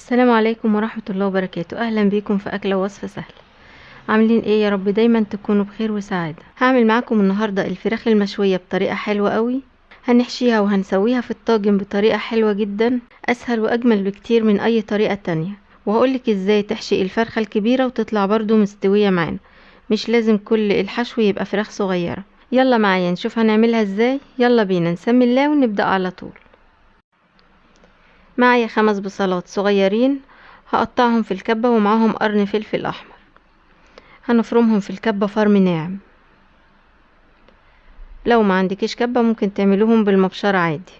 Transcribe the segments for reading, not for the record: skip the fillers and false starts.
السلام عليكم ورحمة الله وبركاته. اهلا بيكم في اكلة ووصفة سهلة. عاملين ايه؟ يا رب دايما تكونوا بخير وسعادة. هعمل معاكم النهاردة الفراخ المشوية بطريقة حلوة قوي. هنحشيها وهنسويها في الطاجن بطريقة حلوة جدا، اسهل واجمل بكتير من اي طريقة تانية. وهقولك ازاي تحشي الفرخة الكبيرة وتطلع برضو مستوية معانا، مش لازم كل الحشو يبقى فراخ صغيرة. يلا معايا نشوف هنعملها ازاي. يلا بينا نسمي الله ونبدأ على طول. معايا 5 بصلات صغيرين، هقطعهم في الكبة ومعاهم قرن فلفل احمر. هنفرمهم في الكبة فرم ناعم. لو ما عندكيش كبة ممكن تعملوهم بالمبشرة عادي.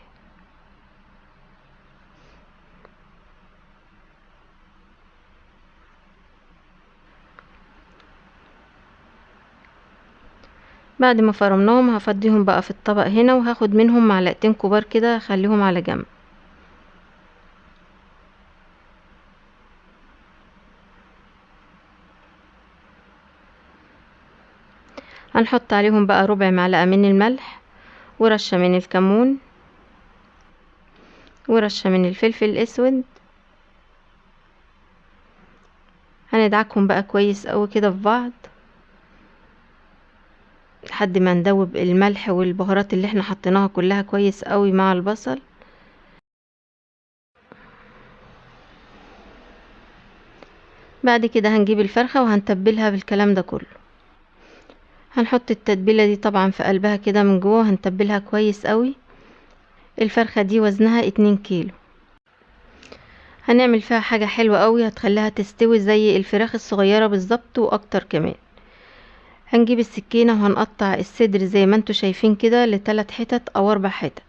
بعد ما فرمناهم هفضيهم بقى في الطبق هنا، وهاخد منهم معلقتين كبار كده اخليهم على جنب. هنحط عليهم بقى ربع معلقة من الملح، ورشة من الكمون، ورشة من الفلفل الاسود. هندعكهم بقى كويس قوي كده في بعض لحد ما ندوب الملح والبهارات اللي احنا حطيناها كلها كويس قوي مع البصل. بعد كده هنجيب الفرخة وهنتبلها بالكلام ده كله. هنحط التتبيلة دي طبعا في قلبها كده من جوه، هنتبلها كويس قوي. الفرخة دي وزنها 2 كيلو. هنعمل فيها حاجة حلوة قوي هتخليها تستوي زي الفراخ الصغيرة بالظبط واكتر كمان. هنجيب السكينة وهنقطع الصدر زي ما انتوا شايفين كده ل3 حتت او 4 حتت.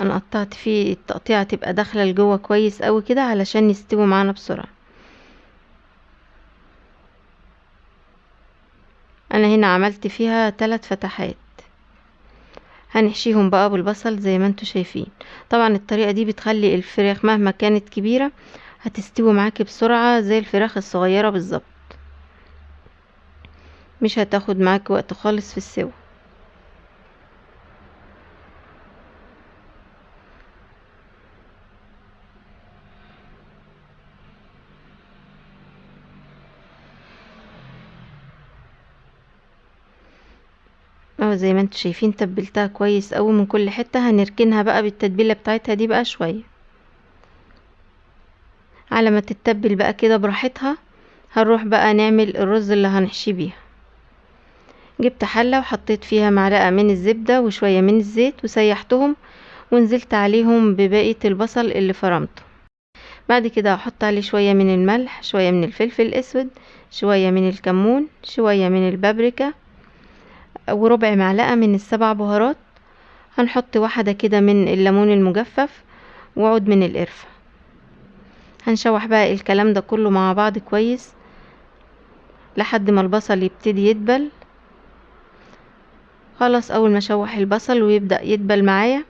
انا قطعت فيه التقطيعة تبقى داخلة لجوه كويس قوي كده علشان يستوي معانا بسرعة. انا هنا عملت فيها 3 فتحات. هنحشيهم بقى بالبصل زي ما انتوا شايفين. طبعا الطريقة دي بتخلي الفراخ مهما كانت كبيرة هتستوي معاكي بسرعة زي الفراخ الصغيرة بالظبط، مش هتاخد معاك وقت خالص في السوا. اهو زي ما انتوا شايفين تبلتها كويس قوي من كل حتة. هنركنها بقى بالتتبيلة بتاعتها دي بقى شوية على ما تتبل بقى كده براحتها. هنروح بقى نعمل الرز اللي هنحشي بيها. جبت حلة وحطيت فيها معلقة من الزبدة وشوية من الزيت وسيحتهم، ونزلت عليهم بباقية البصل اللي فرمته. بعد كده هحط عليه شوية من الملح، شوية من الفلفل الاسود، شوية من الكمون، شوية من البابريكا، وربع معلقة من ال7 بهارات. هنحط واحدة كده من الليمون المجفف وعود من القرفة. هنشوح بقى الكلام ده كله مع بعض كويس لحد ما البصل يبتدي يدبل. خلاص اول ما اشوح البصل ويبدأ يدبل معايا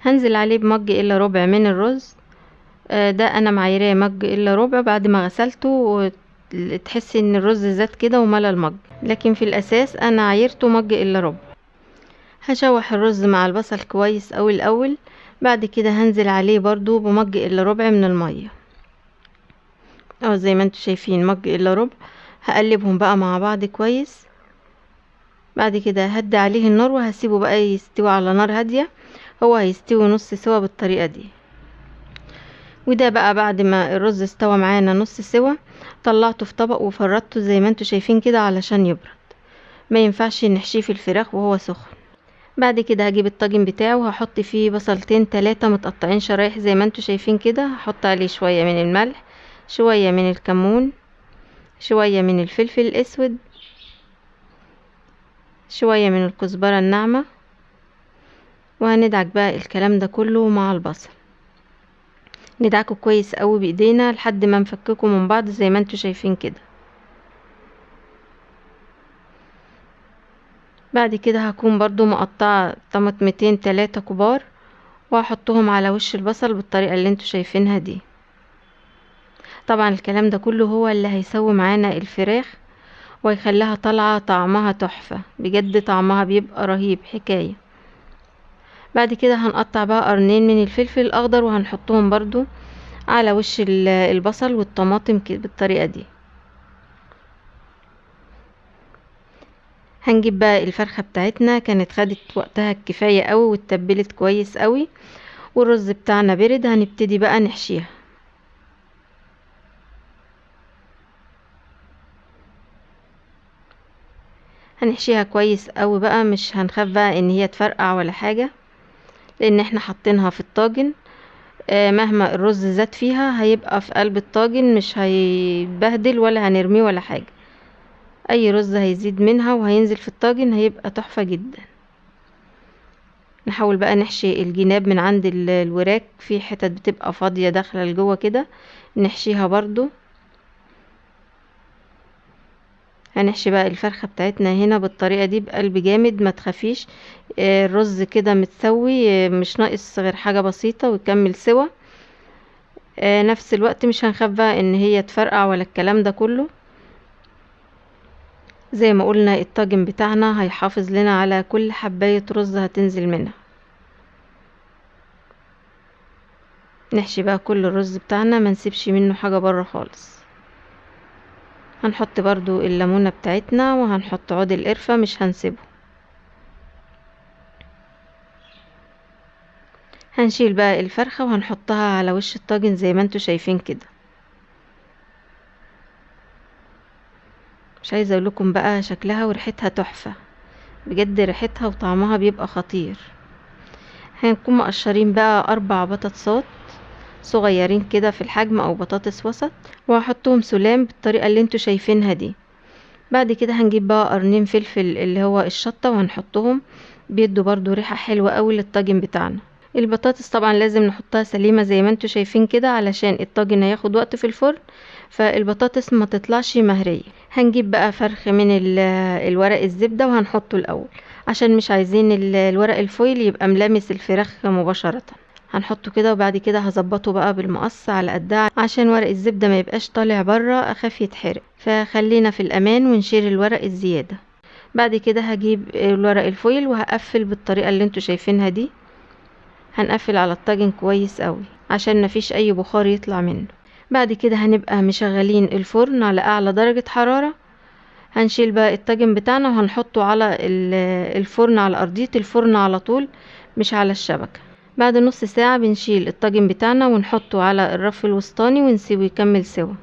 هنزل عليه بمج الا ربع من الرز. ده انا معايراه مج الا ربع. بعد ما غسلته تحسي ان الرز زاد كده وملى المج، لكن في الاساس انا عايرته مج الا ربع. هشوح الرز مع البصل كويس اوي الاول. بعد كده هنزل عليه برضو بمج الا ربع من المية، او زي ما انتوا شايفين مج الا ربع. هقلبهم بقى مع بعض كويس. بعد كده هدي عليه النار وهسيبه بقى يستوي على نار هادية. هو هيستوي نص سوا بالطريقة دي. وده بقى بعد ما الرز استوى معانا نص سوا طلعته في طبق وفردته زي ما انتوا شايفين كده علشان يبرد. ما ينفعش نحشيه في الفراخ وهو سخن. بعد كده هجيب الطاجن بتاعه وهحط فيه بصلتين 3 متقطعين شرايح زي ما انتوا شايفين كده. هحط عليه شوية من الملح، شوية من الكمون، شوية من الفلفل الاسود، شوية من الكزبرة الناعمة. وهندعك بقى الكلام ده كله مع البصل. ندعكه كويس قوي بايدينا لحد ما نفككه من بعض زي ما انتوا شايفين كده. بعد كده هكون برضو مقطعة طماطمتين 3 كبار وهحطهم على وش البصل بالطريقة اللي انتوا شايفينها دي. طبعا الكلام ده كله هو اللي هيسوي معانا الفراخ ويخليها طالعة طعمها تحفة بجد. طعمها بيبقى رهيب حكاية. بعد كده هنقطع بقى قرنين من الفلفل الاخضر وهنحطهم برضو على وش البصل والطماطم بالطريقة دي. هنجيب بقى الفرخة بتاعتنا، كانت خدت وقتها الكفاية قوي واتبلت كويس قوي، والرز بتاعنا برد. هنبتدي بقى نحشيها. هنحشيها كويس قوي بقى، مش هنخاف بقى ان هي تفرقع ولا حاجة، لان احنا حاطينها في الطاجن. مهما الرز زاد فيها هيبقى في قلب الطاجن، مش هيبهدل ولا هنرميه ولا حاجة. اي رز هيزيد منها وهينزل في الطاجن هيبقى تحفة جدا. نحاول بقى نحشي الجناب من عند الوراك، في حتت بتبقى فاضية داخلة لجوه كده، نحشيها برضو. هنحشي بقى الفرخة بتاعتنا هنا بالطريقة دي بقلب جامد، ما تخافيش. الرز كده متسوي، مش ناقص غير حاجة بسيطة ويكمل سوا. نفس الوقت مش هنخاف بقى ان هي تفرقع ولا الكلام ده كله. زي ما قلنا الطاجن بتاعنا هيحافظ لنا على كل حباية رز هتنزل منها. نحشي بقى كل الرز بتاعنا، ما نسيبش منه حاجة بره خالص. هنحط برضو الليمونة بتاعتنا، وهنحط عود القرفة مش هنسيبه. هنشيل بقى الفرخة وهنحطها على وش الطاجن زي ما انتوا شايفين كده. مش عايزة اقولكم بقى شكلها وريحتها تحفة بجد، ريحتها وطعمها بيبقى خطير. هنكون مقشرين بقى 4 بطاطسات صغيرين كده في الحجم او بطاطس وسط، وهحطهم سلام بالطريقة اللي انتوا شايفينها دي. بعد كده هنجيب بقى قرنين فلفل اللي هو الشطة وهنحطهم، بيدوا برضو ريحة حلوة قوي للطاجن بتاعنا. البطاطس طبعا لازم نحطها سليمة زي ما انتوا شايفين كده، علشان الطاجن هياخد وقت في الفرن، فالبطاطس ما تطلعش مهرية. هنجيب بقى فرخ من الورق الزبدة وهنحطه الاول، عشان مش عايزين الورق الفويل يبقى ملامس الفراخ مباشرة. هنحطه كده، وبعد كده هظبطه بقى بالمقص على قدها، عشان ورق الزبدة ما يبقاش طالع بره، اخاف يتحرق، فخلينا في الامان ونشيل الورق الزيادة. بعد كده هجيب الورق الفويل وهقفل بالطريقة اللي انتوا شايفينها دي. هنقفل على الطاجن كويس قوي عشان مفيش اي بخار يطلع منه. بعد كده هنبقى مشغلين الفرن على اعلى درجة حرارة. هنشيل بقى الطاجن بتاعنا وهنحطه على الفرن، على ارضية الفرن على طول، مش على الشبكة. بعد نص ساعة بنشيل الطاجن بتاعنا ونحطه على الرف الوسطاني ونسيبه يكمل سوا.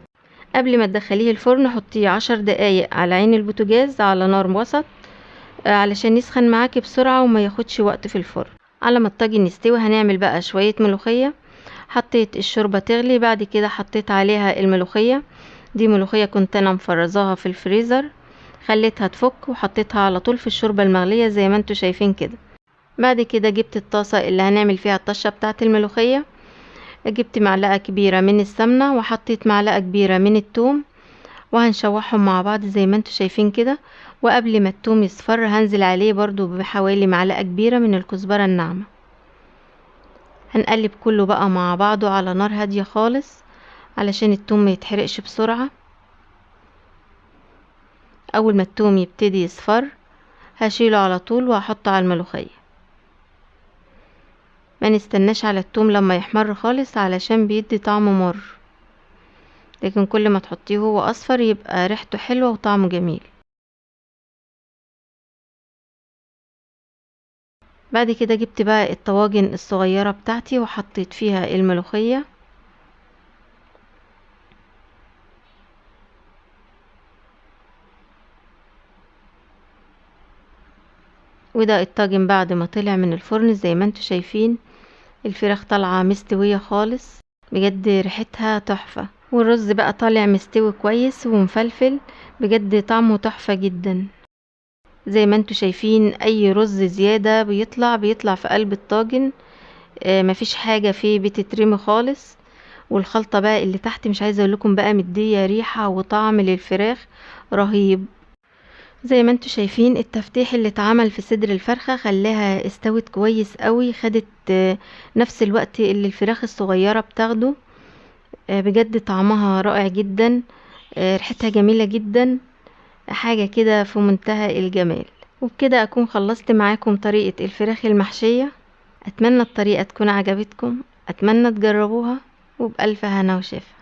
قبل ما تدخليه الفرن حطيه 10 دقايق على عين البوتاجاز على نار وسط، علشان يسخن معاكي بسرعة وما ياخدش وقت في الفرن. على ما الطاجن يستوي هنعمل بقى شوية ملوخية. حطيت الشوربة تغلي، بعد كده حطيت عليها الملوخية. دي ملوخية كنت انا مفرزاها في الفريزر، خليتها تفك وحطيتها على طول في الشوربة المغلية زي ما انتوا شايفين كده. بعد كده جبت الطاسة اللي هنعمل فيها الطشة بتاعة الملوخية، جبت معلقة كبيرة من السمنة وحطيت معلقة كبيرة من الثوم، وهنشوحهم مع بعض زي ما انتوا شايفين كده. وقبل ما الثوم يصفر هنزل عليه برضو بحوالي معلقة كبيرة من الكزبرة الناعمة. هنقلب كله بقى مع بعضه على نار هادية خالص، علشان الثوم ما يتحرقش بسرعة. اول ما الثوم يبتدي يصفر هشيله على طول وهحطه على الملوخية. ما نستناش على الثوم لما يحمر خالص، علشان بيدي طعم مر، لكن كل ما تحطيه هو اصفر يبقى ريحته حلوة وطعمه جميل. بعد كده جبت بقى الطواجن الصغيرة بتاعتي وحطيت فيها الملوخية، وده الطاجن بعد ما طلع من الفرن زي ما انتوا شايفين. الفراخ طالعة مستوية خالص بجد، ريحتها تحفة، والرز بقى طالع مستوي كويس ومفلفل، بجد طعمه تحفة جدا. زي ما انتوا شايفين اي رز زيادة بيطلع في قلب الطاجن، مفيش حاجة فيه بتترمي خالص. والخلطة بقى اللي تحت مش عايزة اقولكم بقى مدية ريحة وطعم للفراخ رهيب. زي ما انتوا شايفين التفتيح اللي اتعمل في صدر الفرخة خلاها استوت كويس قوي، خدت نفس الوقت اللي الفراخ الصغيرة بتاخده. بجد طعمها رائع جدا، ريحتها جميلة جدا، حاجة كده في منتهى الجمال. وبكده اكون خلصت معاكم طريقة الفراخ المحشية. اتمنى الطريقة تكون عجبتكم، اتمنى تجربوها، وبألف هنا وشفا.